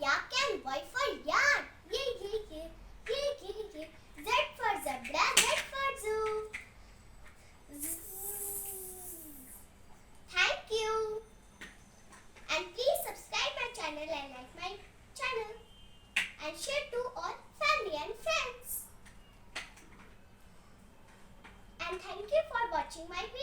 yak and Y for yarn. Yeah. Z for zebra, Z for zoo. Thank you. And please subscribe my channel and like my channel. And share to all family and friends. And thank you for watching my video.